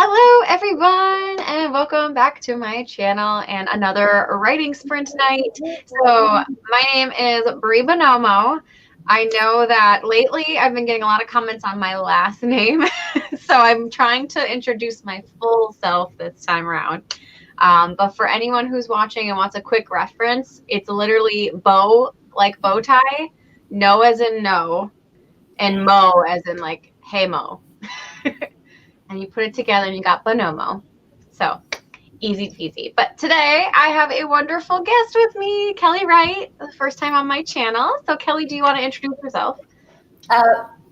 Hello, everyone, and welcome back to my channel and another writing sprint night. So my name is Bree Buonomo. I know that lately I've been getting a lot of comments on my last name, so I'm trying to introduce my full self this time around. But for anyone who's watching and wants a quick reference, it's literally bow, like bow tie, no as in no, and mo as in like, hey Mo. And you put it together and you got Buonomo. So easy peasy. But today I have a wonderful guest with me, Kelli Wright, the first time on my channel. So Kelli, do you want to introduce yourself?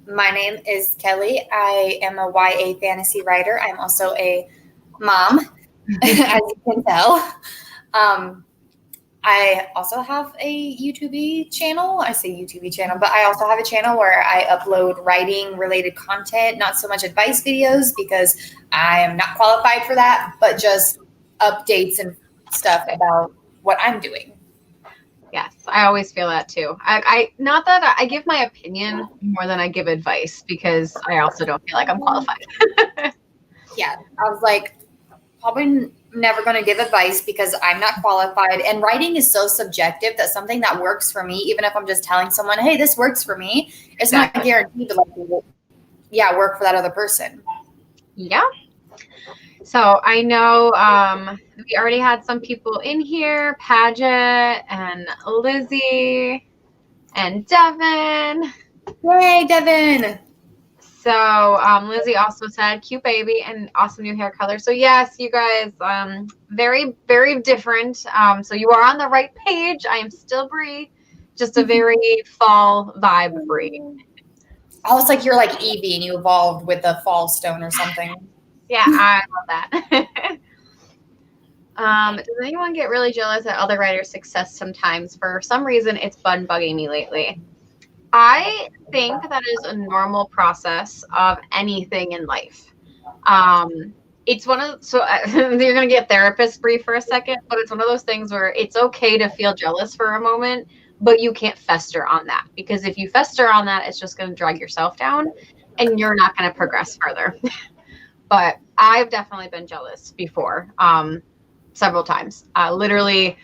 My name is Kelli. I am a YA fantasy writer. I'm also a mom, as you can tell. I also have a YouTube channel. I say YouTube channel, but I also have a channel where I upload writing related content, not so much advice videos because I am not qualified for that, but just updates and stuff about what I'm doing. Yes, I always feel that too. I not that I give my opinion more than I give advice because I also don't feel like I'm qualified. Yeah, I was like, probably never going to give advice because I'm not qualified. And writing is so subjective that something that works for me, even if I'm just telling someone, hey, this works for me, it's not guaranteed to work for that other person. Yeah. So I know we already had some people in here, Paget and Lizzie and Devin. Yay, Devin. So Lizzie also said cute baby and awesome new hair color. So yes, you guys, very, very different. So you are on the right page. I am still Bree, just a very fall vibe Bree. Oh, it's like you're like Eevee and you evolved with a fall stone or something. Yeah, I love that. Does anyone get really jealous at other writers' success sometimes? For some reason, it's been bugging me lately. I think that is a normal process of anything in life. It's one of you're gonna get therapist Bree for a second, but it's one of those things where it's okay to feel jealous for a moment, but you can't fester on that because if you fester on that, it's just gonna drag yourself down, and you're not gonna progress further. But I've definitely been jealous before, several times. Literally.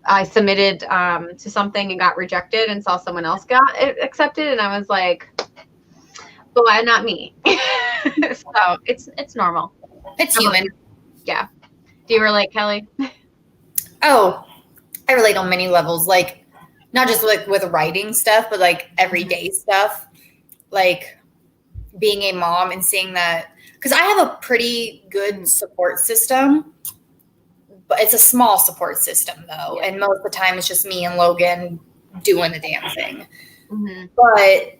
I submitted to something and got rejected and saw someone else got it accepted. And I was like, but why not me? So it's normal. It's human. Yeah. Do you relate, Kelli? Oh, I relate on many levels. Like not just like with writing stuff, but like everyday stuff. Like being a mom and seeing that, because I have a pretty good support system. But it's a small support system though. And most of the time it's just me and Logan doing the damn thing. Mm-hmm. But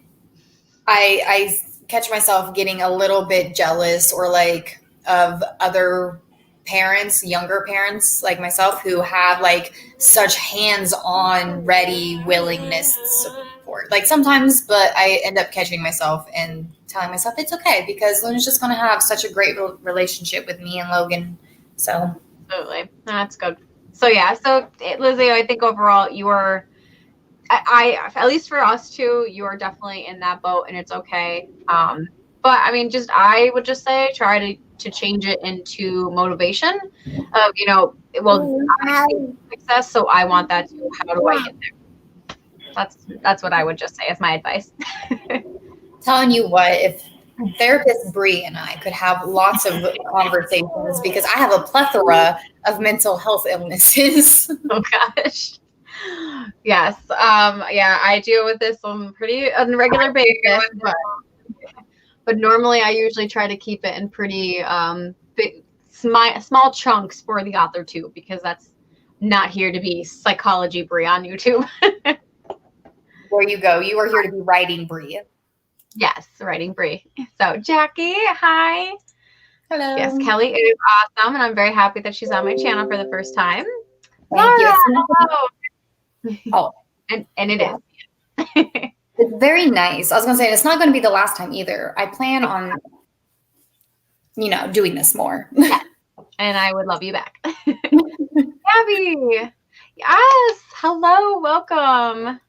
I catch myself getting a little bit jealous or like of other parents, younger parents like myself who have like such hands-on ready willingness to support. Like sometimes, but I end up catching myself and telling myself it's okay because Luna's just going to have such a great relationship with me and Logan. So absolutely. That's good. So yeah, so Lizzie, I think overall you are, I at least for us two, you are definitely in that boat and it's okay. But I mean, I would just say try to change it into motivation of, I see success, so I want that too. How do I get there? That's what I would just say as my advice. Telling you what, if therapist Bree and I could have lots of conversations because I have a plethora of mental health illnesses. Oh gosh. Yes. Yeah, I deal with this on pretty regular basis, but normally I usually try to keep it in pretty big, small chunks for the author too, because that's not here to be psychology Bree on YouTube. There you go. You are here to be writing Bree. Yes, writing Bree. So Jackie, hi. Hello. Yes, Kelli, it is awesome, and I'm very happy that she's on my channel for the first time. Thank you. Oh, and it is. It's very nice. I was going to say, it's not going to be the last time either. I plan on, doing this more. And I would love you back. Abby. Yes. Hello. Welcome.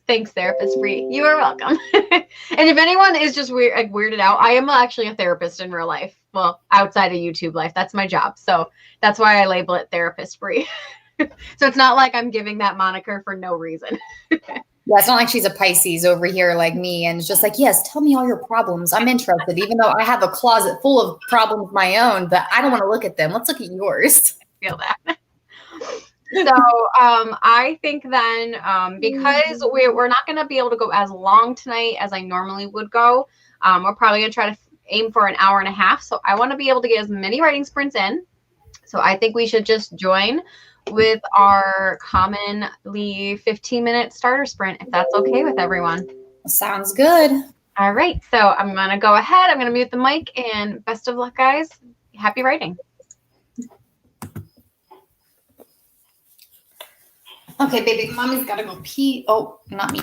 Thanks, therapist Bree. You are welcome. And if anyone is just weirded out, I am actually a therapist in real life. Well, outside of YouTube life, that's my job. So that's why I label it therapist Bree. So it's not like I'm giving that moniker for no reason. Yeah, it's not like she's a Pisces over here like me and it's just like, yes, tell me all your problems. I'm interested, even though I have a closet full of problems of my own, but I don't want to look at them. Let's look at yours. Feel that. So I think then because we're not going to be able to go as long tonight as I normally would go, we're probably going to try to aim for an hour and a half. So I want to be able to get as many writing sprints in. So I think we should just join with our commonly 15-minute starter sprint, if that's okay with everyone. Sounds good. All right. So I'm going to go ahead. I'm going to mute the mic and best of luck, guys. Happy writing. Okay, baby, mommy's got to go pee. Oh, not me.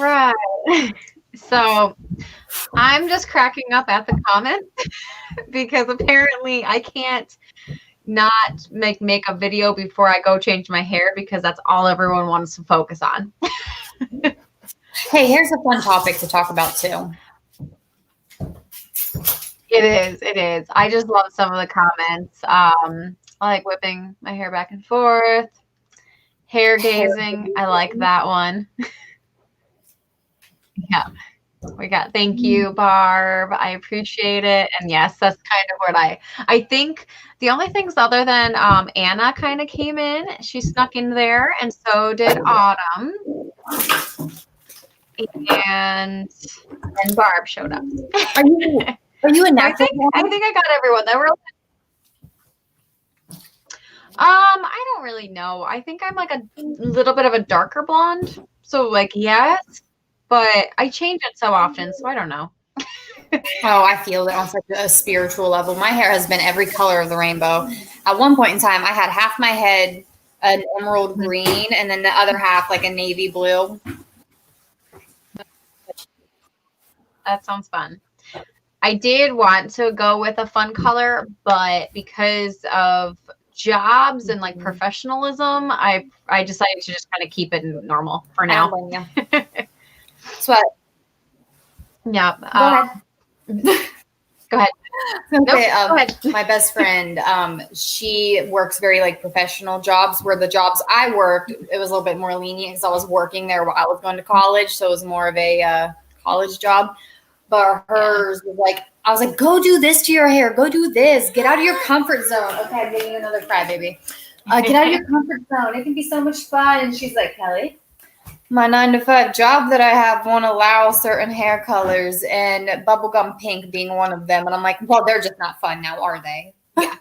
right. So I'm just cracking up at the comments because apparently I can't not make a video before I go change my hair because that's all everyone wants to focus on. Hey, here's a fun topic to talk about too. It is. I just love some of the comments. I like whipping my hair back and forth. Hair gazing. I like that one. Yeah. We got thank you, Barb. I appreciate it. And yes, that's kind of what I think the only things other than Anna kind of came in, she snuck in there, and so did Autumn. And Barb showed up. Are you a natural? I think I got everyone. There were I don't really know. I think I'm like a little bit of a darker blonde. So like yes, but I change it so often, so I don't know. Oh, I feel it on such a spiritual level. My hair has been every color of the rainbow. At one point in time, I had half my head an emerald green and then the other half like a navy blue. That sounds fun. I did want to go with a fun color, but because of jobs and like professionalism, I decided to just kind of keep it normal for now. Sweat. Yeah. Go ahead. Okay, Nope, go ahead. My best friend, she works very like professional jobs where the jobs I worked, it was a little bit more lenient because I was working there while I was going to college. So it was more of a college job. But hers was like, I was like, go do this to your hair. Go do this. Get out of your comfort zone. Okay, I'm getting another crybaby. Get out of your comfort zone. It can be so much fun. And she's like, Kelly, my 9-to-5 job that I have won't allow certain hair colors, and bubblegum pink being one of them. And I'm like, well, they're just not fun now, are they? Yeah.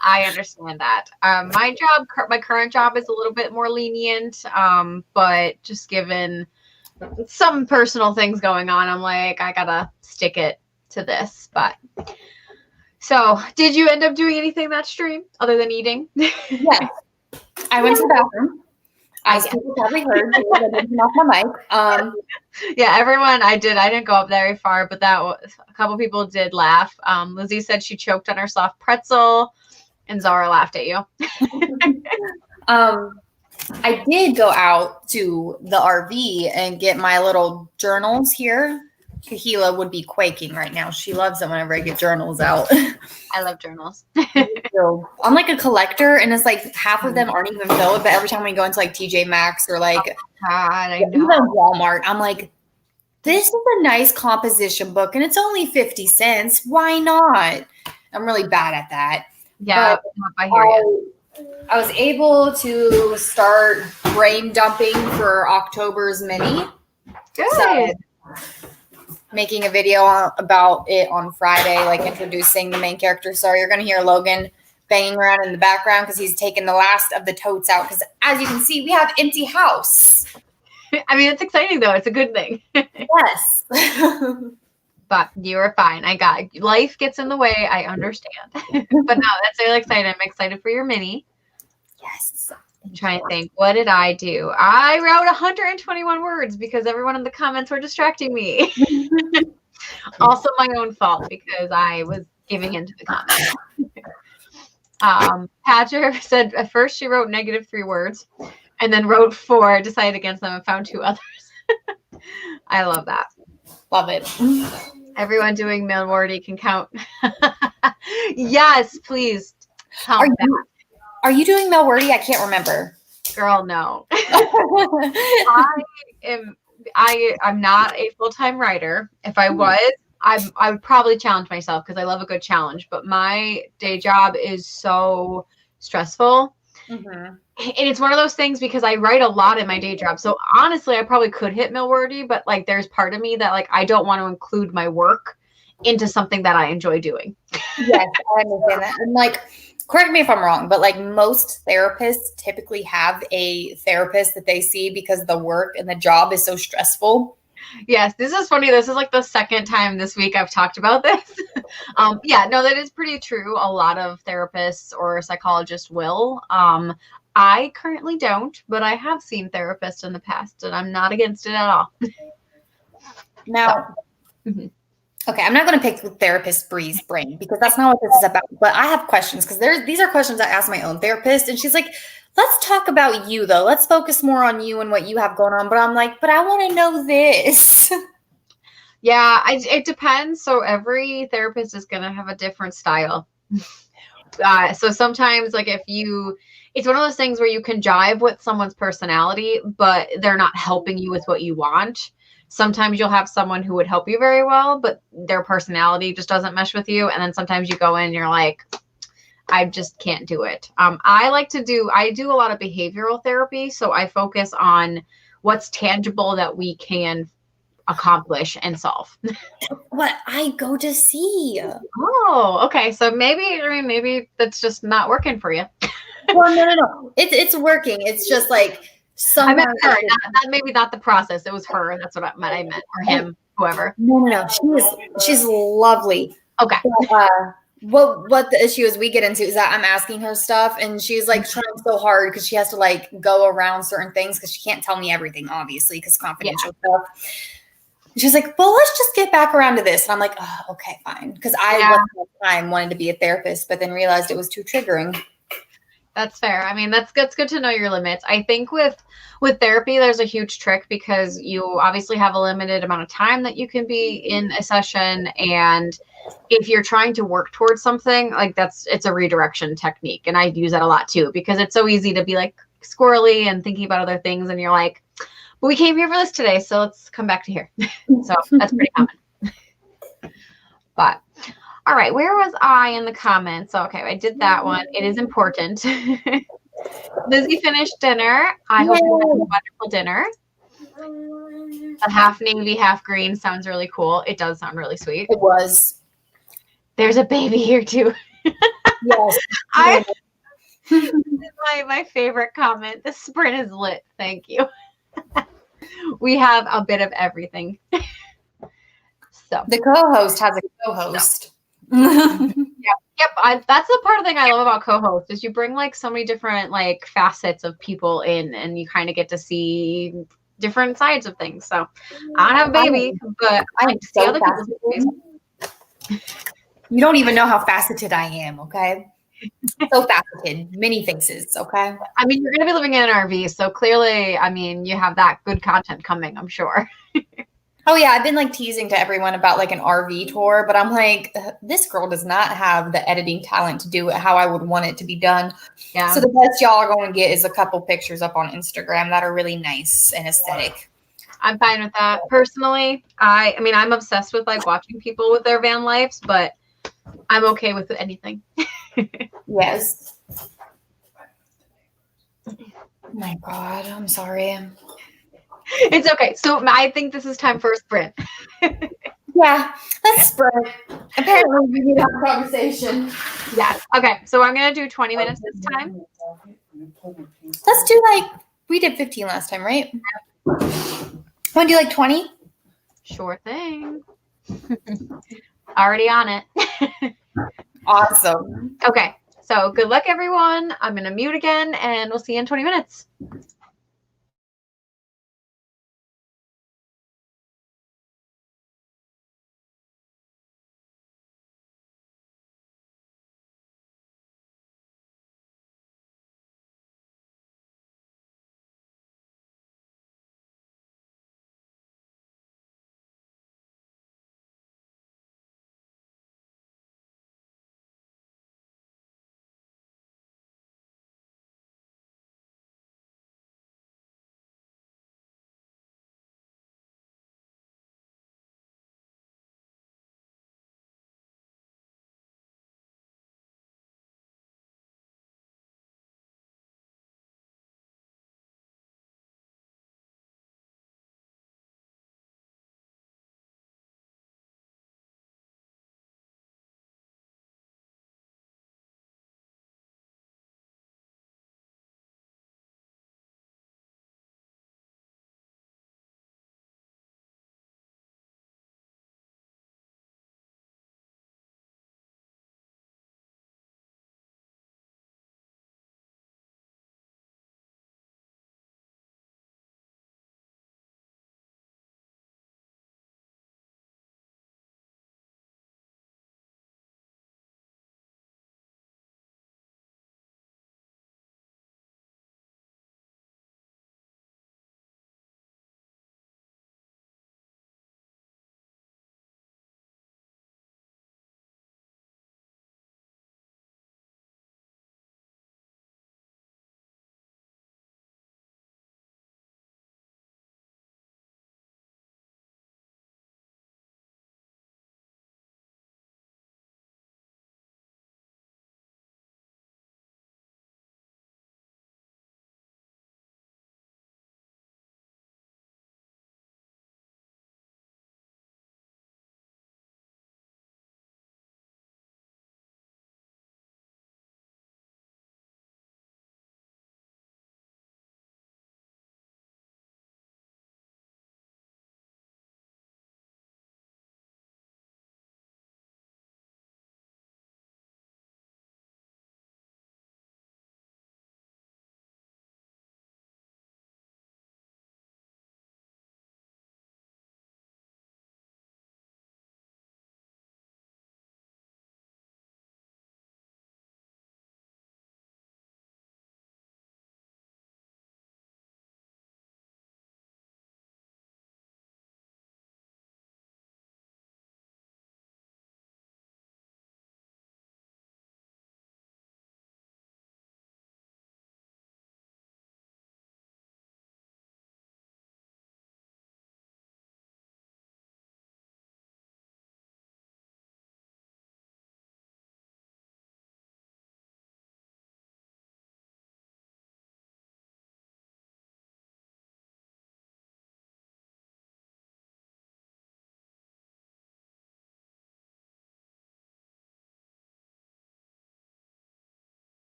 I understand that. My current job is a little bit more lenient, but just given some personal things going on, I'm like, I gotta stick it to this. But so, did you end up doing anything that stream other than eating? Yes. I went to the bathroom. As people probably heard, I didn't turn off my mic. Yeah, everyone. I didn't go up very far, but a couple people did laugh. Lizzie said she choked on her soft pretzel, and Zara laughed at you. I did go out to the RV and get my little journals here. Kahila would be quaking right now. She loves them whenever I get journals out. I love journals. So, I'm like a collector, and it's like half of them aren't even filled, but every time we go into like TJ Maxx or like even Walmart, I'm like, this is a nice composition book and it's only 50 cents. Why not? I'm really bad at that. Yeah, I hear you. I was able to start brain dumping for October's mini. Good. So, making a video about it on Friday, like introducing the main character. So you're going to hear Logan banging around in the background because he's taking the last of the totes out. Because as you can see, we have empty house. I mean, it's exciting though. It's a good thing. Yes. But you are fine. Life gets in the way. I understand. But no, that's really exciting. I'm excited for your mini. Yes. I'm trying to think. What did I do? I wrote 121 words because everyone in the comments were distracting me. Also my own fault because I was giving into the comments. Patcher said at first she wrote -3 words and then wrote 4, decided against them, and found 2 others. I love that. Love it. Everyone doing Milwordy can count. Yes, please. Are you doing Milwordy? I can't remember. Girl, no. I'm not a full-time writer. If I was, I would probably challenge myself because I love a good challenge. But my day job is so stressful. Mm-hmm. And it's one of those things because I write a lot in my day job. So honestly, I probably could hit Milwordy, but like there's part of me that like I don't want to include my work into something that I enjoy doing. Yes, I understand that. And like, correct me if I'm wrong, but like most therapists typically have a therapist that they see because the work and the job is so stressful. Yes, this is funny. This is like the second time this week I've talked about this. Yeah, no, that is pretty true. A lot of therapists or psychologists will. I currently don't, but I have seen therapists in the past, and I'm not against it at all. Now, Mhm. okay, I'm not going to pick with therapist Bree's brain because that's not what this is about. But I have questions because these are questions I asked my own therapist, and she's like, "Let's talk about you, though. Let's focus more on you and what you have going on." But I'm like, "But I want to know this." Yeah, it depends. So every therapist is going to have a different style. So sometimes, like, it's one of those things where you can jive with someone's personality, but they're not helping you with what you want. Sometimes you'll have someone who would help you very well, but their personality just doesn't mesh with you. And then sometimes you go in and you're like, I just can't do it. I do a lot of behavioral therapy. So I focus on what's tangible that we can accomplish and solve. What I go to see. Oh, okay. So maybe that's just not working for you. Well, no. It's working. It's just like I meant sometimes. her, not maybe not the process. It was her. That's what I meant, or him, whoever. No. She's lovely. Okay. But, what the issue is we get into is that I'm asking her stuff and she's like trying so hard because she has to like go around certain things because she can't tell me everything, obviously, because confidential stuff. She's like, well, let's just get back around to this. And I'm like, oh, okay, fine. Because I wanted to be a therapist, but then realized it was too triggering. That's fair. I mean, that's good to know your limits. I think with therapy, there's a huge trick because you obviously have a limited amount of time that you can be in a session. And if you're trying to work towards something, like it's a redirection technique. And I use that a lot too, because it's so easy to be like squirrely and thinking about other things. And you're like, well, we came here for this today, so let's come back to here. So that's pretty common. But all right, where was I in the comments? Okay, I did that one. It is important. Lizzie finished dinner. I hope you had a wonderful dinner. A half navy, half green sounds really cool. It does sound really sweet. It was. There's a baby here too. Yes. This is my favorite comment. The sprint is lit. Thank you. We have a bit of everything. So the co-host has a co-host. Yep. That's the part of the thing I love about co-host is you bring like so many different like facets of people in, and you kind of get to see different sides of things. So I don't have a baby, but I see other people's babies. You don't even know how faceted I am, okay? So faceted, many faces, okay? I mean, you're going to be living in an RV, so clearly, I mean, you have that good content coming, I'm sure. Oh yeah, I've been like teasing to everyone about like an RV tour, but I'm like, this girl does not have the editing talent to do it how I would want it to be done. Yeah. So the best y'all are going to get is a couple pictures up on Instagram that are really nice and aesthetic. I'm fine with that. Personally, I mean, I'm obsessed with like watching people with their van lives, but I'm okay with anything. Yes. Oh my God, I'm sorry. It's okay. So I think this is time for a sprint. Yeah, let's sprint. Apparently, we need to have a conversation. Yes. Okay. So I'm going to do 20 minutes this time. Let's do like, we did 15 last time, right? Want to do like 20? Sure thing. Already on it. Awesome. Okay. So good luck, everyone. I'm going to mute again, and we'll see you in 20 minutes.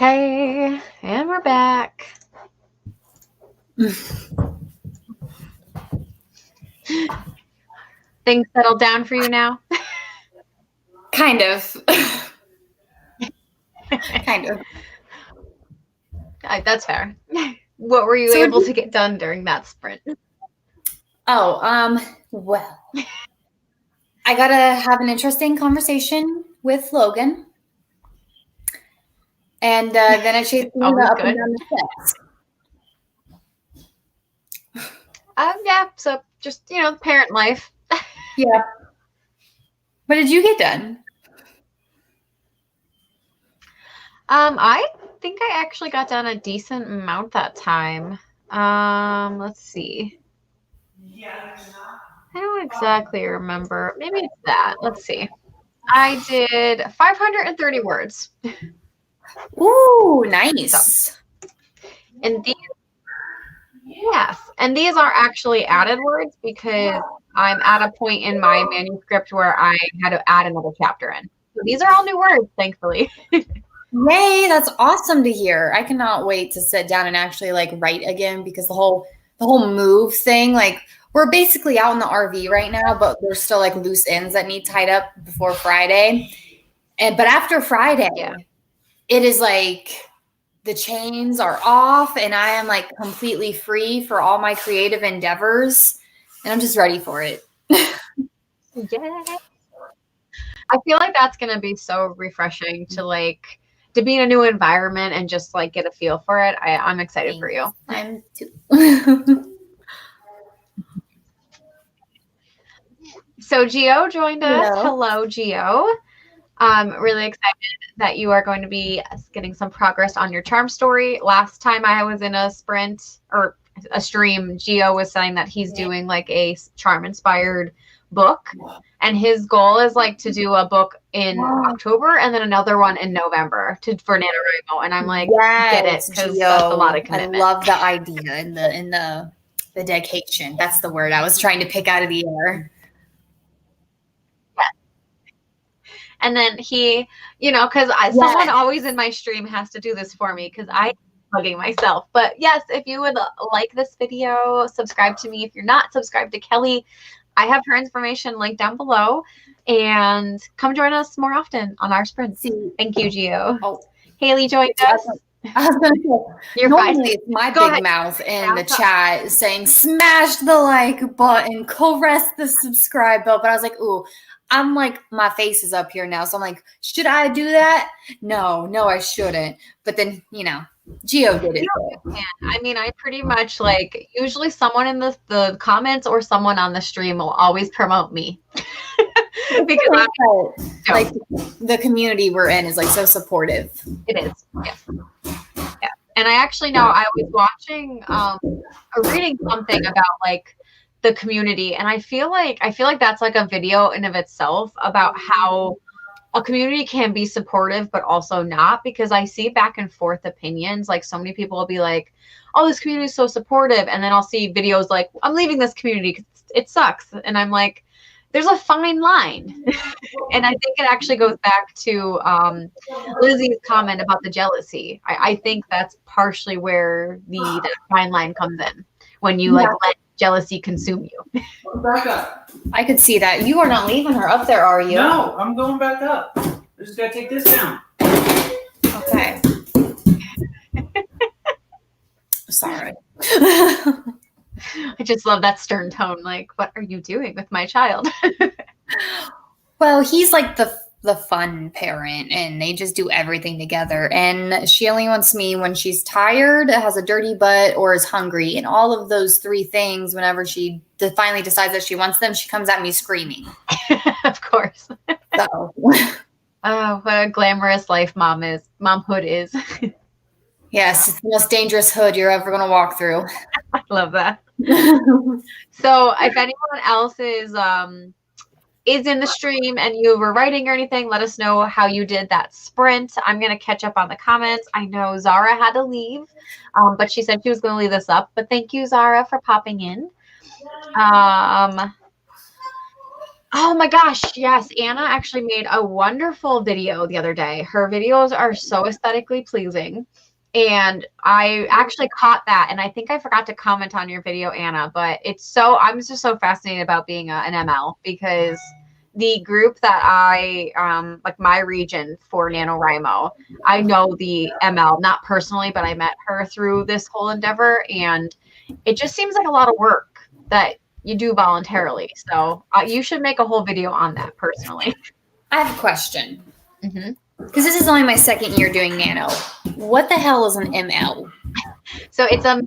Okay, and we're back. Things settled down for you now? Kind of. Kind of. That's fair. What were you able to get done during that sprint? Oh, well, I got to have an interesting conversation with Logan. And then I chased him up and down the steps. Yeah, so just, parent life. Yeah. What did you get done? I think I actually got done a decent amount that time. Let's see. I don't exactly remember. Maybe it's that. Let's see. I did 530 words. Ooh, nice. So, and these are actually added words because I'm at a point in my manuscript where I had to add another chapter in. So these are all new words, thankfully. Yay, that's awesome to hear. I cannot wait to sit down and actually write again, because the whole move thing, we're basically out in the RV right now, but there's still loose ends that need tied up before Friday. But after Friday, it is the chains are off and I am completely free for all my creative endeavors, and I'm just ready for it. Yeah. I feel like that's going to be so refreshing to be in a new environment and just get a feel for it. I'm excited for you. I'm too. So Gio joined us. Hello, Gio. Really excited that you are going to be getting some progress on your charm story. Last time I was in a sprint or a stream, Gio was saying that he's doing a charm inspired book, and his goal is to do a book in October and then another one in November for NaNoWriMo. And I'm get it, because that's a lot of commitment. I love the idea and the dedication. That's the word I was trying to pick out of the air. And then he, because someone always in my stream has to do this for me because I'm bugging myself. But yes, if you would like this video, subscribe to me. If you're not subscribed to Kelli, I have her information linked down below. And come join us more often on our sprints. Thank you, Gio. Oh. Haley joined us. I was going to say, you're fine. It's my big mouth in the chat saying, smash the like button, caress the subscribe button. But I was like, ooh. I'm my face is up here now. So I'm should I do that? No, I shouldn't. But then, Gio did it. I mean, I pretty much usually someone in the comments or someone on the stream will always promote me. Because the community we're in is so supportive. It is. Yes. Yeah. And I actually know I was watching or reading something about the community, and I feel like that's a video in of itself about how a community can be supportive but also not, because I see back and forth opinions. So many people will be oh, this community is so supportive, and then I'll see videos I'm leaving this community because it sucks, and I'm there's a fine line. And I think it actually goes back to Lizzie's comment about the jealousy. I think that's partially where that fine line comes in, when you let jealousy consume you. Back up. I could see that. You are not leaving her up there, are you? No, I'm going back up. I just gotta take this down. Okay. Sorry. I just love that stern tone. What are you doing with my child? Well, he's the fun parent, and they just do everything together. And she only wants me when she's tired, has a dirty butt, or is hungry. And all of those three things, whenever she finally decides that she wants them, she comes at me screaming. Of course. So. Oh, what a glamorous life momhood is. Yes, it's the most dangerous hood you're ever going to walk through. I love that. So if anyone else is in the stream and you were writing or anything, let us know how you did that sprint. I'm going to catch up on the comments. I know Zara had to leave, but she said she was going to leave this up. But thank you, Zara, for popping in. Oh my gosh, yes. Anna actually made a wonderful video the other day. Her videos are so aesthetically pleasing. And I actually caught that. And I think I forgot to comment on your video, Anna, but I'm just so fascinated about being an ML because the group that like my region for NaNoWriMo, I know the ML, not personally, but I met her through this whole endeavor. And it just seems like a lot of work that you do voluntarily. So you should make a whole video on that personally. I have a question. Mm-hmm. Because this is only my second year doing nano. What the hell is an ML? So it's a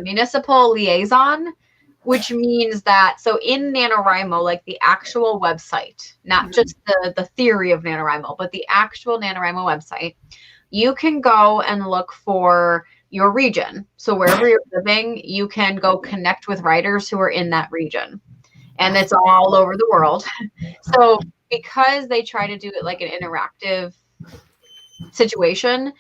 municipal liaison, which means that, so in NaNoWriMo, like the actual website, not just the theory of NaNoWriMo, but the actual NaNoWriMo website, you can go and look for your region. So wherever you're living, you can go connect with writers who are in that region. And it's all over the world. So because they try to do it like an interactive situation,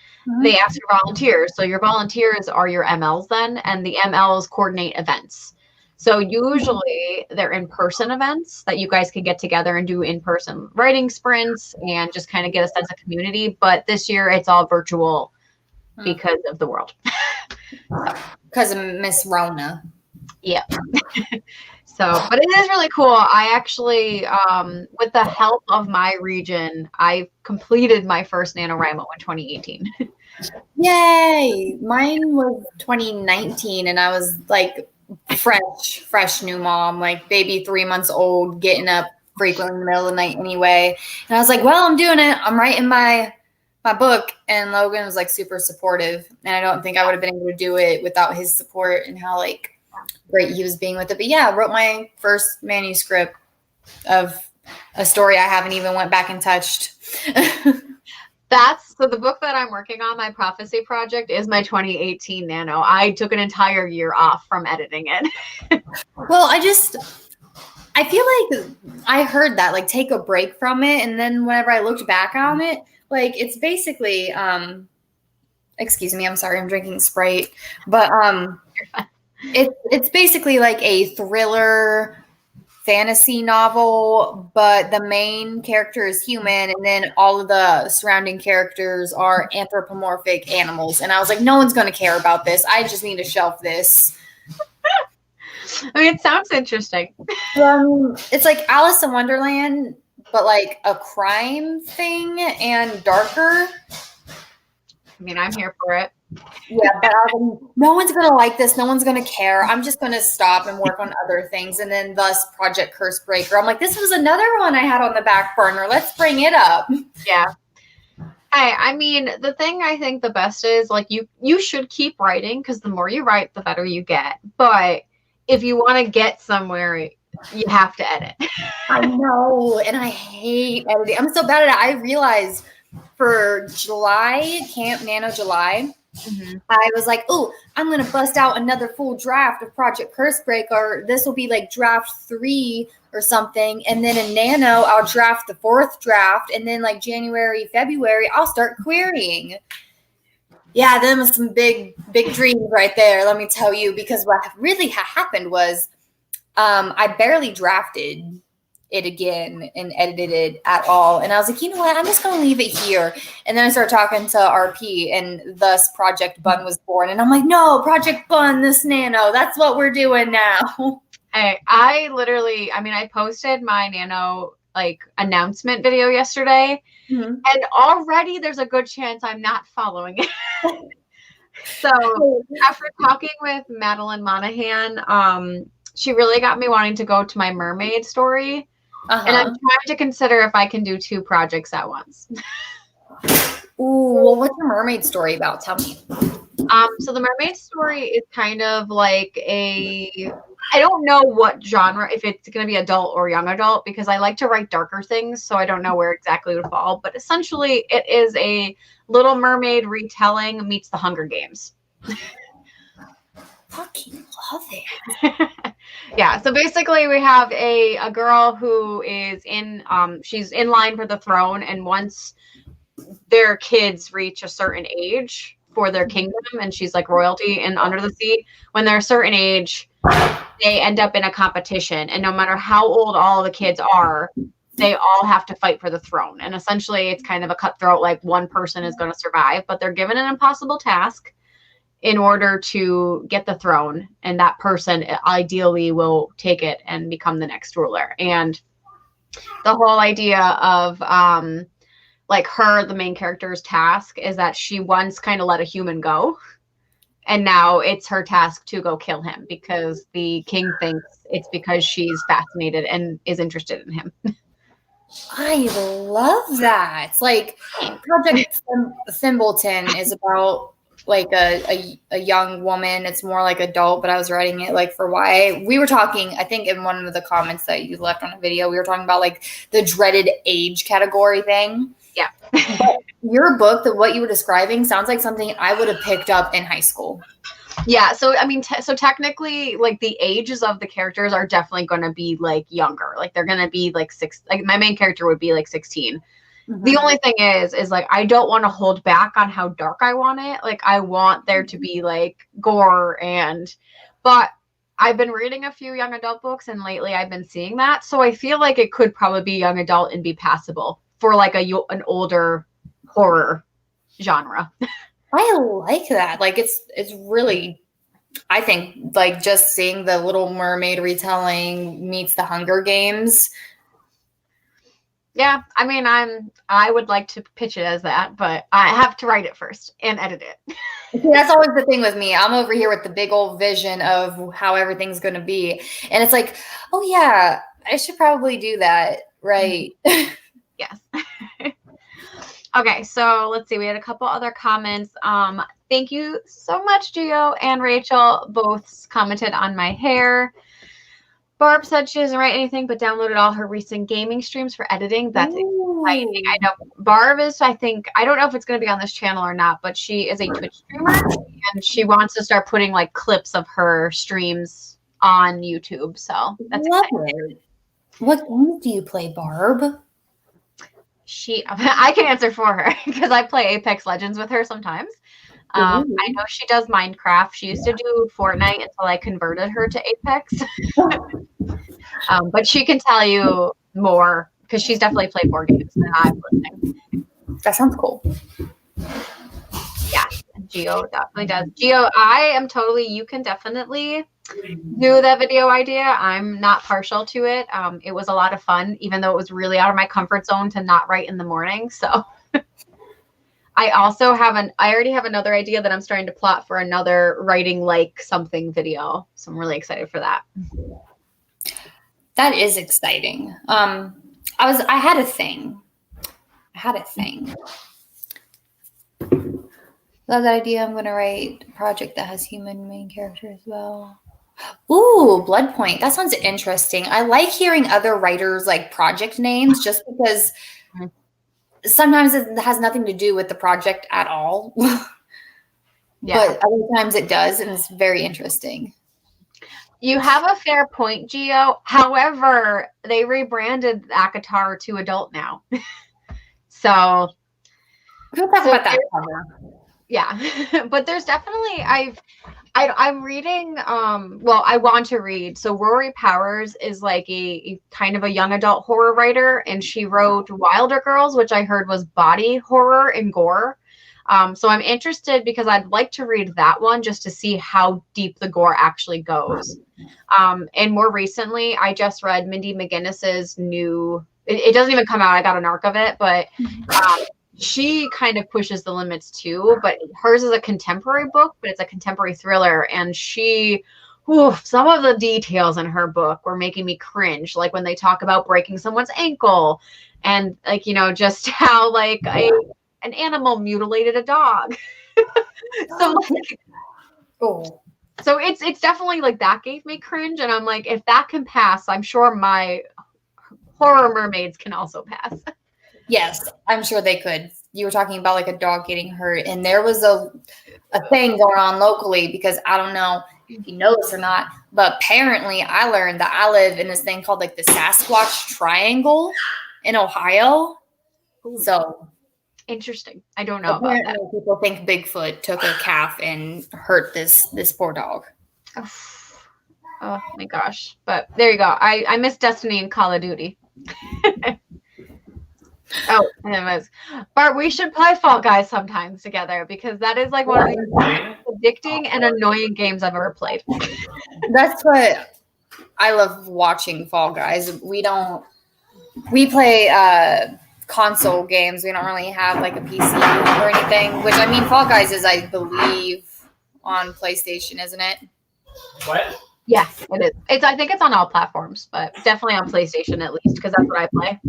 they ask for volunteers. So your volunteers are your MLs then, and the MLs coordinate events. So usually they're in-person events that you guys can get together and do in-person writing sprints and just kind of get a sense of community. But this year it's all virtual because of the world. Because of Miss Rona. Yeah. So, but it is really cool. I actually, with the help of my region, I completed my first NaNoWriMo in 2018. Yay! Mine was 2019, and I was like fresh new mom, like baby 3 months old, getting up frequently in the middle of the night anyway. And I was like, well, I'm doing it. I'm writing my book. And Logan was like super supportive. And I don't think I would have been able to do it without his support and how like great he was being with it. But yeah, I wrote my first manuscript of a story I haven't even went back and touched. So the book that I'm working on, my prophecy project, is my 2018 Nano. I took an entire year off from editing it. Well, I feel like I heard that, like, take a break from it. And then whenever I looked back on it, like, it's basically, excuse me, I'm sorry, I'm drinking Sprite. But it's basically like a thriller fantasy novel, but the main character is human, and then all of the surrounding characters are anthropomorphic animals. And I was like, no one's going to care about this. I just need to shelf this. I mean, it sounds interesting. It's like Alice in Wonderland, but like a crime thing and darker. I mean, I'm here for it. Yeah, but no one's going to like this. No one's going to care. I'm just going to stop and work on other things. And then thus Project Cursebreaker. I'm like, this was another one I had on the back burner. Let's bring it up. Yeah. I mean, the thing I think the best is, like, you should keep writing, because the more you write, the better you get. But if you want to get somewhere, you have to edit. I know. And I hate editing. I'm so bad at it. I realized for July, Camp Nano July, I was like, oh, I'm going to bust out another full draft of Project Cursebreaker. This will be like draft 3 or something. And then in Nano, I'll draft the 4th draft. And then like January, February, I'll start querying. Yeah, them was some big dreams right there, let me tell you. Because what really happened was I barely drafted it again and edited it at all. And I was like, you know what? I'm just going to leave it here. And then I started talking to RP, and thus Project Bun was born. And I'm like, no, Project Bun, this Nano, that's what we're doing now. Hey, I posted my Nano like announcement video yesterday, and already there's a good chance I'm not following it. So after talking with Madeline Monahan, she really got me wanting to go to my Mermaid Story. And I'm trying to consider if I can do 2 projects at once. Ooh, well, what's your Mermaid Story about? Tell me. So the Mermaid Story is kind of like I don't know what genre, if it's going to be adult or young adult, because I like to write darker things, so I don't know where exactly it would fall. But essentially, it is a Little Mermaid retelling meets the Hunger Games. Fucking love it. Yeah, so basically we have a girl who is she's in line for the throne, and once their kids reach a certain age for their kingdom, and she's like royalty and under the sea, when they're a certain age, they end up in a competition, and no matter how old all the kids are, they all have to fight for the throne. And essentially it's kind of a cutthroat, like one person is going to survive, but they're given an impossible task in order to get the throne, and that person ideally will take it and become the next ruler. And the whole idea of like her, the main character's task is that she once kind of let a human go, and now it's her task to go kill him because the king thinks it's because she's fascinated and is interested in him. I love that. Like Project Thimbleton is about like a young woman. It's more like adult, but I was writing it like for YA. We were talking, I think in one of the comments that you left on a video, we were talking about like the dreaded age category thing. Yeah. But your book, what you were describing, sounds like something I would have picked up in high school. Yeah, so I mean, so technically, like the ages of the characters are definitely going to be like younger. Like they're going to be like like my main character would be like 16. Mm-hmm. The only thing is like I don't want to hold back on how dark I want it. Like I want there to be like gore but I've been reading a few young adult books, and lately I've been seeing that. So I feel like it could probably be young adult and be passable for like an older horror genre. I like that. Like it's really, I think like just seeing the Little Mermaid retelling meets the Hunger Games. Yeah, I mean, I would like to pitch it as that, but I have to write it first and edit it. See, that's always the thing with me. I'm over here with the big old vision of how everything's going to be. And it's like, oh yeah, I should probably do that. Right. Yes. Okay, so let's see. We had a couple other comments. Thank you so much, Gio and Rachel. Both commented on my hair. Barb said she doesn't write anything, but downloaded all her recent gaming streams for editing. That's exciting. I know Barb is, I don't know if it's going to be on this channel or not, but she is a Twitch streamer, and she wants to start putting like clips of her streams on YouTube. So that's exciting. What games do you play, Barb? I can answer for her because I play Apex Legends with her sometimes. I know she does Minecraft. She used to do Fortnite until I converted her to Apex. But she can tell you more because she's definitely played more games than I'm listening. That sounds cool. Yeah, Gio definitely does. Gio, you can definitely do that video idea. I'm not partial to it. It was a lot of fun, even though it was really out of my comfort zone to not write in the morning. So I also I already have another idea that I'm starting to plot for another writing like something video. So I'm really excited for that. That is exciting. I had a thing. Love that idea. I'm going to write a project that has human main character as well. Ooh, Blood Point. That sounds interesting. I like hearing other writers' like project names just because sometimes it has nothing to do with the project at all. Yeah. But other times it does, and it's very interesting. You have a fair point, Gio. However, they rebranded ACOTAR to adult now. So we'll talk about that cover. Yeah. But there's definitely I'm reading I want to read. So Rory Powers is like a kind of a young adult horror writer, and she wrote Wilder Girls, which I heard was body horror and gore. So I'm interested because I'd like to read that one just to see how deep the gore actually goes. And more recently, I just read Mindy McGinnis's new, it doesn't even come out. I got an arc of it, but she kind of pushes the limits too. But hers is a contemporary book, but it's a contemporary thriller. And some of the details in her book were making me cringe. Like when they talk about breaking someone's ankle and like, just how like an animal mutilated a dog. So it's definitely like that gave me cringe, and I'm like, if that can pass, I'm sure my horror mermaids can also pass. Yes, I'm sure they could. You were talking about like a dog getting hurt, and there was a thing going on locally because I don't know if you know this or not, but apparently I learned that I live in this thing called like the Sasquatch Triangle in Ohio. Ooh. So interesting. I don't know about that. People think Bigfoot took a calf and hurt this poor dog. Oh my gosh. But there you go. I miss Destiny and Call of Duty. Oh, anyways. Bart, we should play Fall Guys sometimes together because that is like one of the most addicting and annoying games I've ever played. That's what I love watching Fall Guys. We play console games. We don't really have like a PC or anything, which I mean, Fall Guys is, I believe, on PlayStation, isn't it? What? Yeah, it is. I think it's on all platforms, but definitely on PlayStation at least because that's what I play.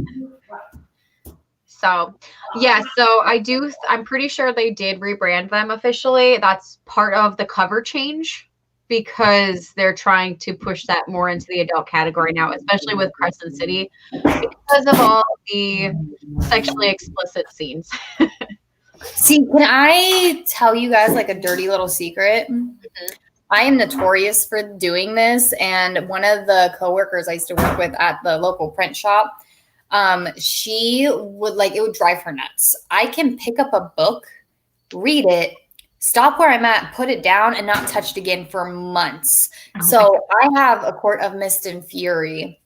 So, yeah, so I'm pretty sure they did rebrand them officially. That's part of the cover change because they're trying to push that more into the adult category now, especially with Crescent City because of all the sexually explicit scenes. See, can I tell you guys like a dirty little secret? I am notorious for doing this, and one of the coworkers I used to work with at the local print shop, she would it would drive her nuts. I can pick up a book, read it, stop where I'm at, put it down, and not touch it again for months. So I have A Court of Mist and Fury,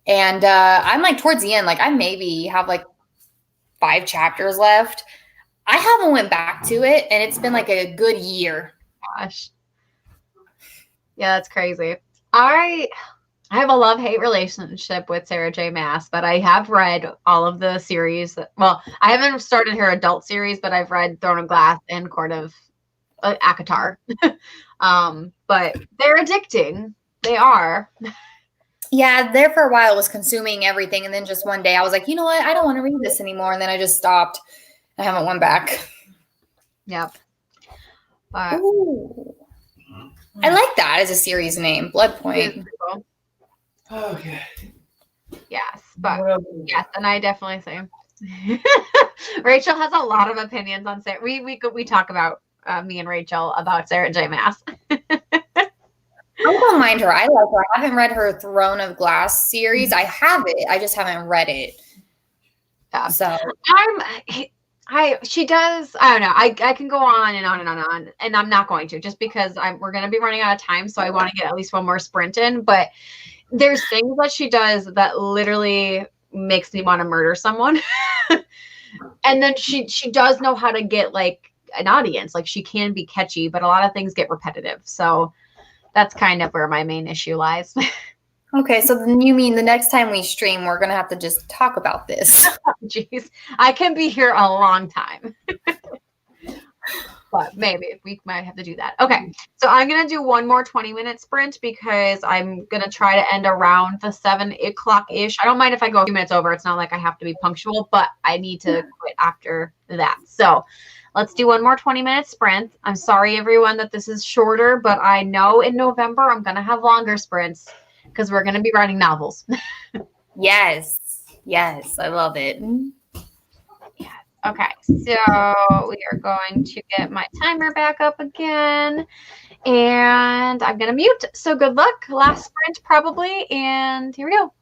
and I'm like towards the end, like I maybe have like 5 chapters left. I haven't went back to it, and it's been like a good year. Gosh. Yeah, that's crazy. I have a love-hate relationship with Sarah J. Maas, but I have read all of the series. Well, I haven't started her adult series, but I've read Throne of Glass and Court of Akatar. But they're addicting. They are. Yeah, there for a while it was consuming everything, and then just one day I was like, you know what? I don't want to read this anymore, and then I just stopped. I haven't went back. Yep. But Ooh. I like that as a series name, Blood Point. Okay. Yes, but yes, and I definitely say Rachel has a lot of opinions on Sarah. We talk about me and Rachel about Sarah J. Maas. I don't mind her. I like her. I haven't read her Throne of Glass series. I have it. I just haven't read it. Yeah. So she does. I don't know. I can go on and on and on and on, and I'm not going to just because we're going to be running out of time. So I want to get at least one more sprint in. But there's things that she does that literally makes me want to murder someone. And then she does know how to get like an audience. Like she can be catchy, but a lot of things get repetitive. So that's kind of where my main issue lies. okay, so then you mean the next time we stream, we're gonna have to just talk about this? Jeez, I can be here a long time. But maybe we might have to do that. Okay, so I'm gonna do one more 20-minute sprint because I'm gonna try to end around the 7 o'clock ish. I don't mind if I go a few minutes over. It's not like I have to be punctual, but I need to quit after that. So let's do one more 20-minute sprint. I'm sorry, everyone, that this is shorter, but I know in November I'm gonna have longer sprints because we're gonna be writing novels. Yes, I love it. Okay, so we are going to get my timer back up again, and I'm going to mute. So good luck. Last sprint probably, and here we go.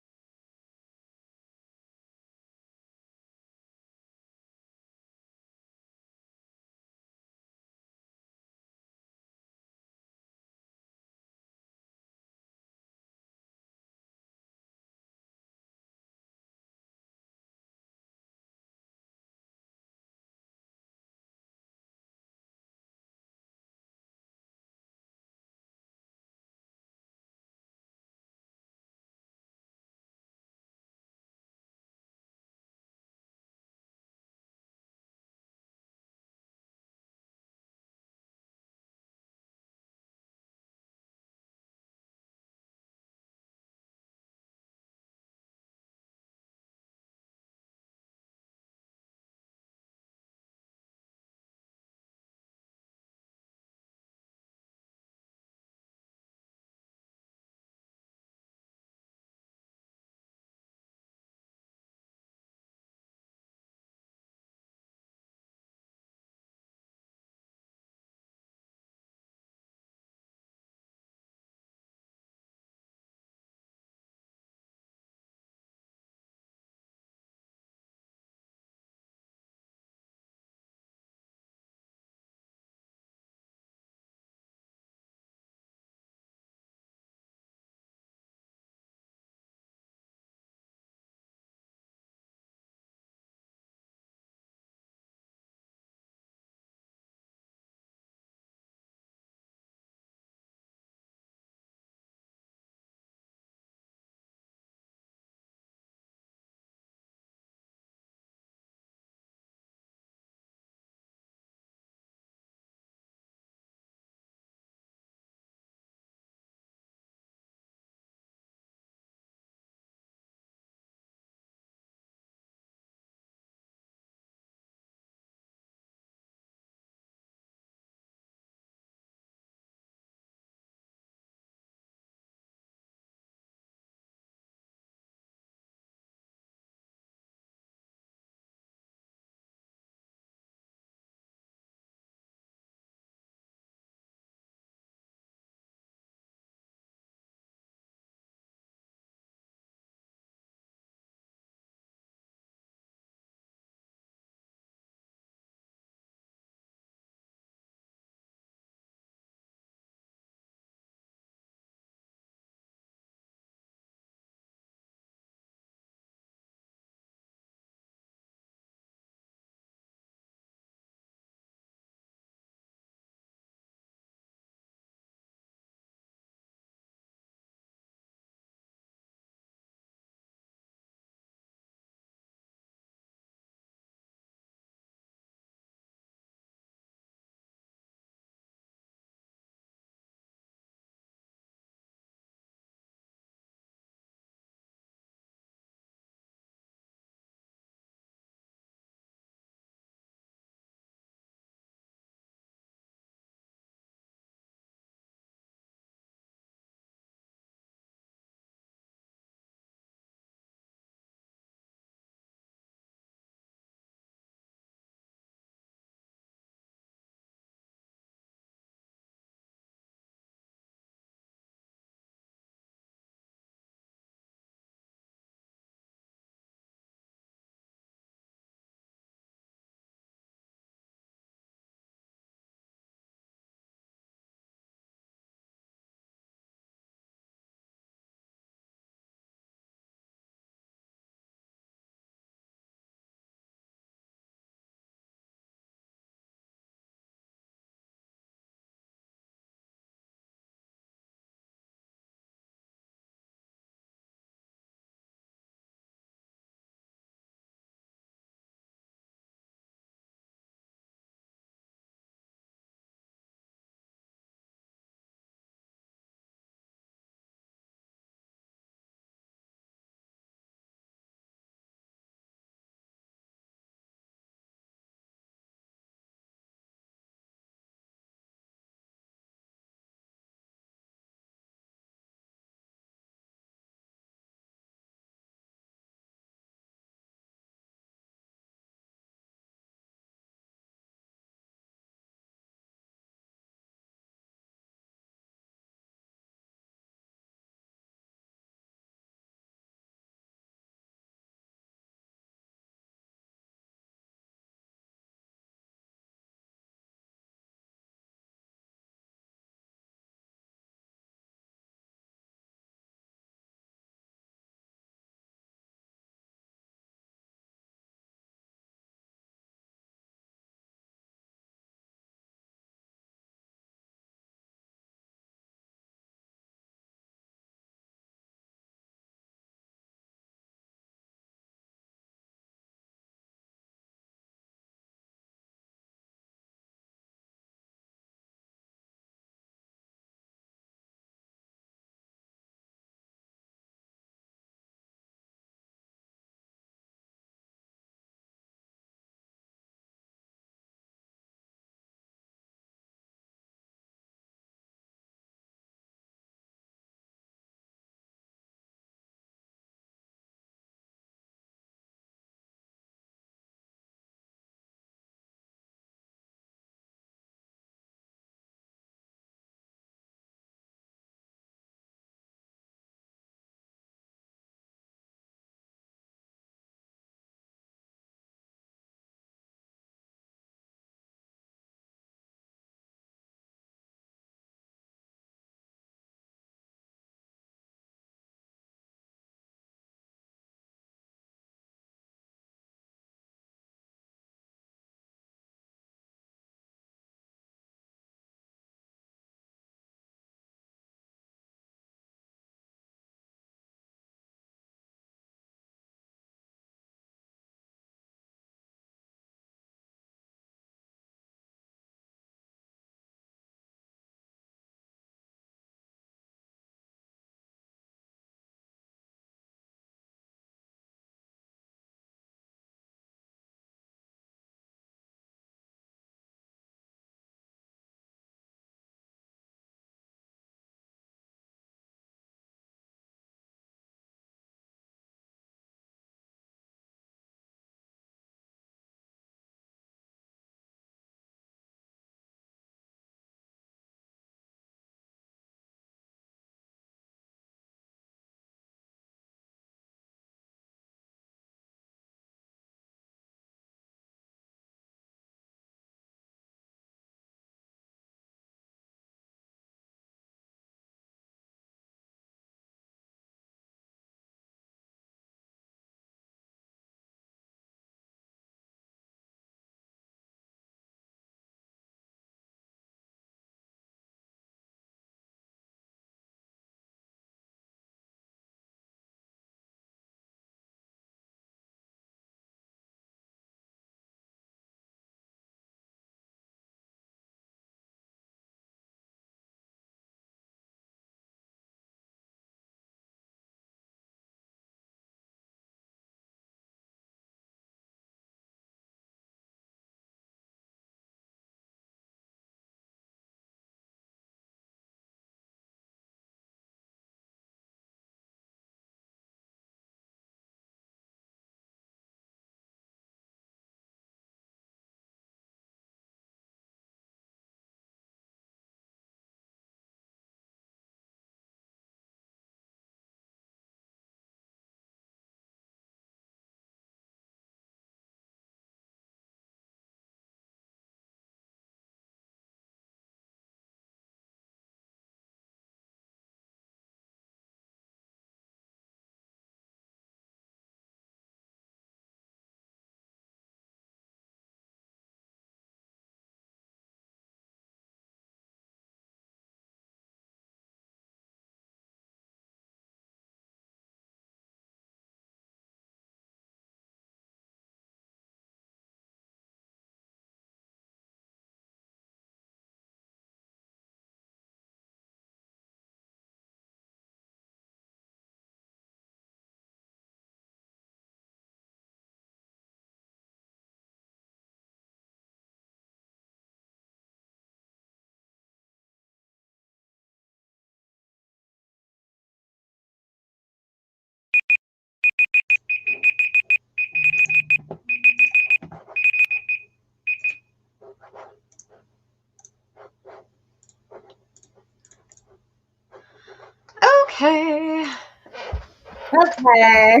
Okay.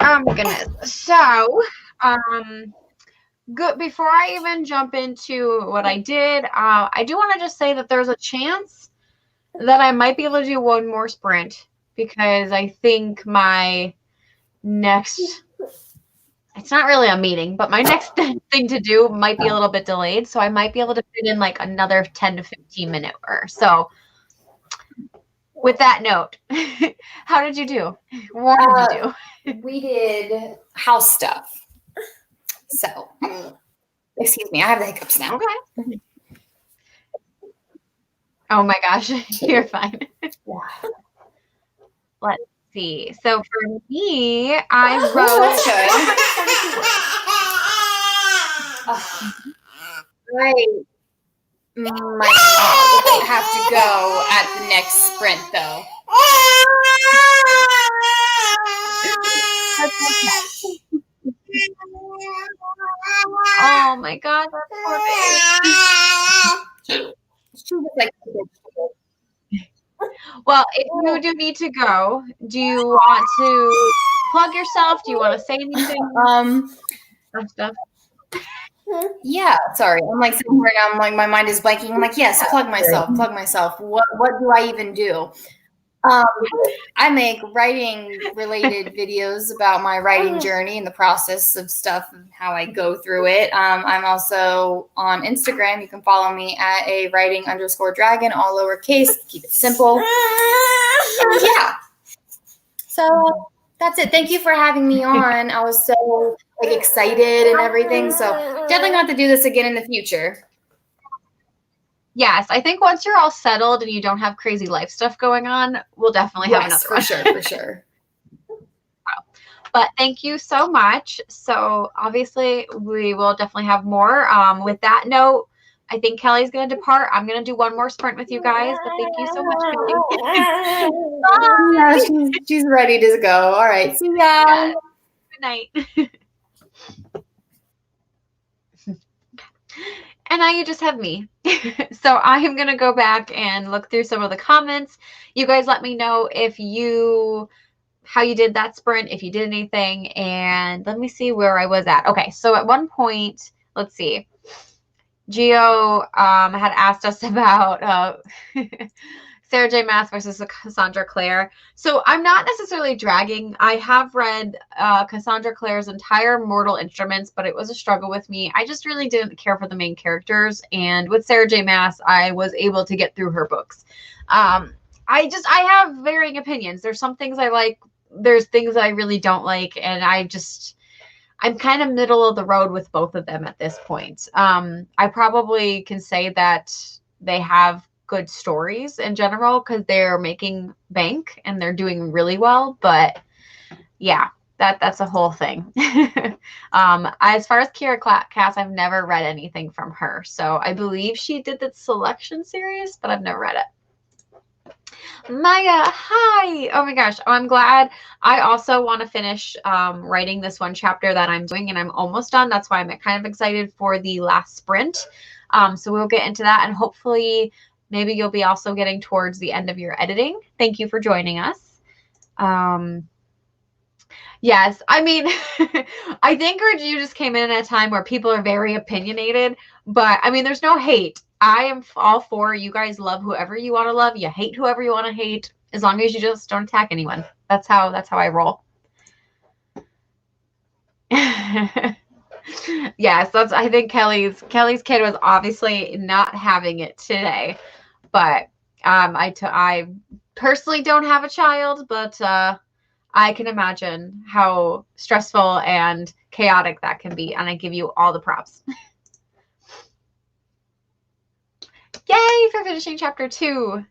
Oh my goodness. So, good. Before I even jump into what I did, I do want to just say that there's a chance that I might be able to do one more sprint because I think my next, it's not really a meeting, but my next thing to do might be a little bit delayed. So I might be able to fit in like another 10 to 15 minute or so. With that note, how did you do? What did you do? We did house stuff. So, excuse me, I have the hiccups now. Okay. Oh my gosh, you're fine. Let's see. So for me, I wrote. I might have to go at the next sprint, though. Oh my god, that's poor baby. She was like, well, if you do need to go, do you want to plug yourself? Do you want to say anything? Stuff. Yeah, sorry. I'm like sitting here now. I'm like, my mind is blanking. I'm like, yes, plug myself. What do I even do? I make writing related videos about my writing journey and the process of stuff and how I go through it. I'm also on Instagram. You can follow me at @writing_dragon, all lowercase. Keep it simple. And yeah. So that's it. Thank you for having me on. I was so excited and everything. So definitely going to have to do this again in the future. Yes, I think once you're all settled and you don't have crazy life stuff going on, we'll definitely have another one. For sure. But thank you so much. So obviously we will definitely have more. With that note, I think Kelly's going to depart. I'm going to do one more sprint with you guys. But thank you so much, Kelly. Yeah, she's ready to go. All right. See ya. Good night. And now you just have me. So I am going to go back and look through some of the comments. You guys let me know how you did that sprint, if you did anything. And let me see where I was at. Okay, so at one point, let's see. Gio had asked us about Sarah J. Maas versus Cassandra Clare. So I'm not necessarily dragging. I have read Cassandra Clare's entire Mortal Instruments, but it was a struggle with me. I just really didn't care for the main characters. And with Sarah J. Maas, I was able to get through her books. I have varying opinions. There's some things I like. There's things that I really don't like. And I'm kind of middle of the road with both of them at this point. I probably can say that they have good stories in general because they're making bank and they're doing really well. But yeah, that's a whole thing. As far as Kira Cass, I've never read anything from her. So I believe she did the Selection series, but I've never read it. Maya, hi. Oh my gosh. I'm glad. I also want to finish writing this one chapter that I'm doing, and I'm almost done. That's why I'm kind of excited for the last sprint. So we'll get into that, and hopefully maybe you'll be also getting towards the end of your editing. Thank you for joining us. Yes, I mean, I think you just came in at a time where people are very opinionated, but I mean, there's no hate. I am all for you guys love whoever you want to love. You hate whoever you want to hate, as long as you just don't attack anyone. That's how I roll. Yes, I think Kelly's kid was obviously not having it today, but I personally don't have a child, but I can imagine how stressful and chaotic that can be, and I give you all the props. Yay for finishing chapter 2.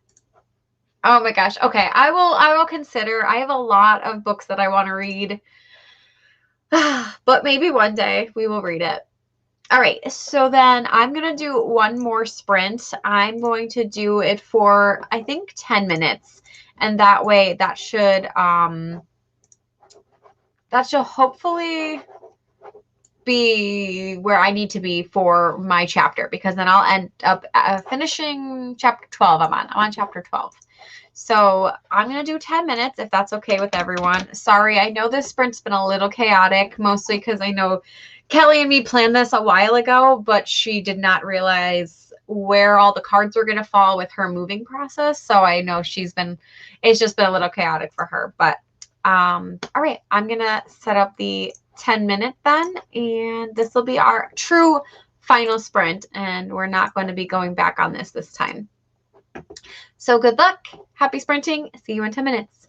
Oh my gosh. Okay, I will consider. I have a lot of books that I want to read. But maybe one day we will read it. All right, so then I'm going to do one more sprint. I'm going to do it for, I think, 10 minutes. And that way that should hopefully be where I need to be for my chapter, because then I'll end up finishing chapter 12. I'm on chapter 12. So I'm going to do 10 minutes if that's okay with everyone. Sorry, I know this sprint's been a little chaotic, mostly because I know Kelli and me planned this a while ago, but she did not realize where all the cards were going to fall with her moving process. So I know it's just been a little chaotic for her. But all right, I'm going to set up the 10-minute then, and this will be our true final sprint, and we're not going to be going back on this time. So good luck. Happy sprinting. See you in 10 minutes.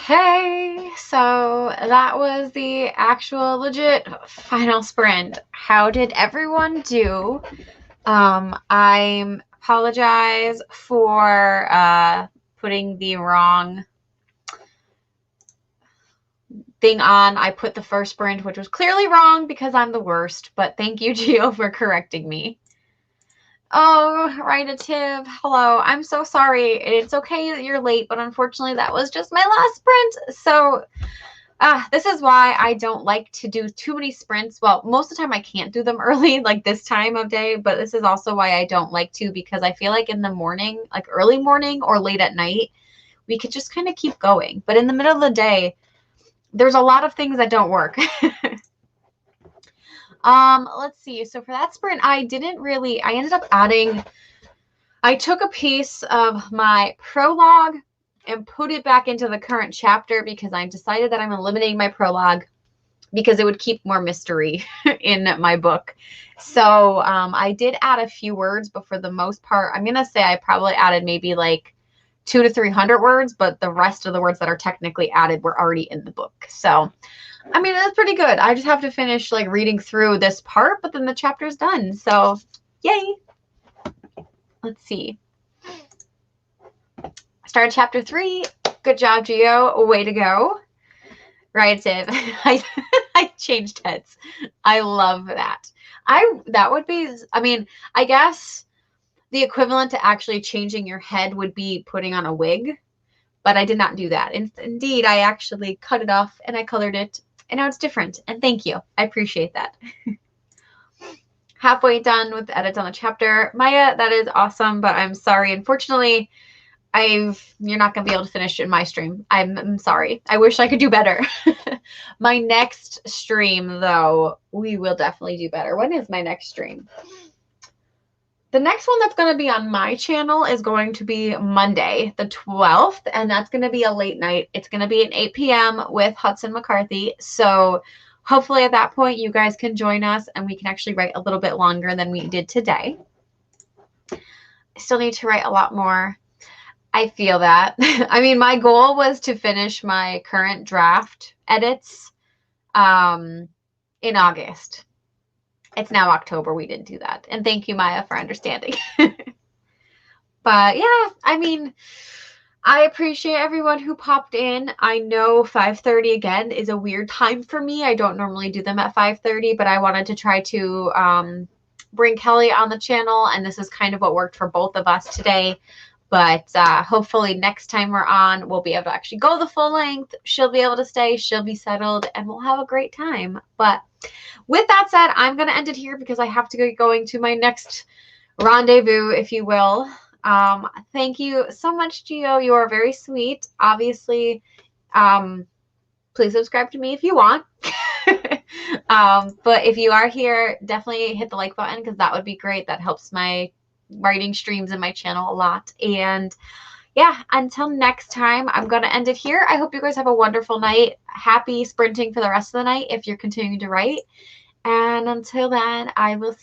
Okay, so that was the actual legit final sprint. How did everyone do? I apologize for putting the wrong thing on. I put the first sprint, which was clearly wrong because I'm the worst, but thank you, Gio, for correcting me. Oh, Rightative, hello. I'm so sorry. It's okay that you're late, but unfortunately that was just my last sprint. So this is why I don't like to do too many sprints. Well, most of the time I can't do them early, like this time of day, but this is also why I don't like to, because I feel like in the morning, like early morning or late at night, we could just kind of keep going. But in the middle of the day, there's a lot of things that don't work. Let's see. So for that sprint, I ended up adding, I took a piece of my prologue and put it back into the current chapter because I decided that I'm eliminating my prologue because it would keep more mystery in my book. So I did add a few words, but for the most part, I'm going to say I probably added maybe like 200 to 300 words, but the rest of the words that are technically added were already in the book. So, I mean, that's pretty good. I just have to finish like reading through this part, but then the chapter's done. So, yay. Let's see. Started chapter 3. Good job, Gio. Way to go. Right, Tiv. I changed heads. I love that. That would be, I mean, I guess the equivalent to actually changing your head would be putting on a wig, but I did not do that. Indeed, I actually cut it off and I colored it, and now it's different. And thank you. I appreciate that. Halfway done with the edits on the chapter. Maya, that is awesome, but I'm sorry. Unfortunately, you're not going to be able to finish in my stream. I'm sorry. I wish I could do better. My next stream, though, we will definitely do better. When is my next stream? The next one that's going to be on my channel is going to be Monday, the 12th, and that's going to be a late night. It's going to be at 8 p.m. with Hudson McCarthy. So hopefully at that point you guys can join us and we can actually write a little bit longer than we did today. I still need to write a lot more. I feel that. I mean, my goal was to finish my current draft edits in August. It's now October. We didn't do that. And thank you, Maya, for understanding. But yeah, I mean, I appreciate everyone who popped in. I know 5:30 again is a weird time for me. I don't normally do them at 5:30, but I wanted to try to bring Kelly on the channel, and this is kind of what worked for both of us today. But hopefully next time we're on, we'll be able to actually go the full length. She'll be able to stay. She'll be settled, and we'll have a great time. But with that said, I'm going to end it here because I have to get going to my next rendezvous, if you will. Thank you so much, Gio. You are very sweet. Obviously, please subscribe to me if you want. But if you are here, definitely hit the like button because that would be great. That helps my writing streams in my channel a lot. And yeah, until next time, I'm going to end it here. I hope you guys have a wonderful night. Happy sprinting for the rest of the night if you're continuing to write. And until then, I will see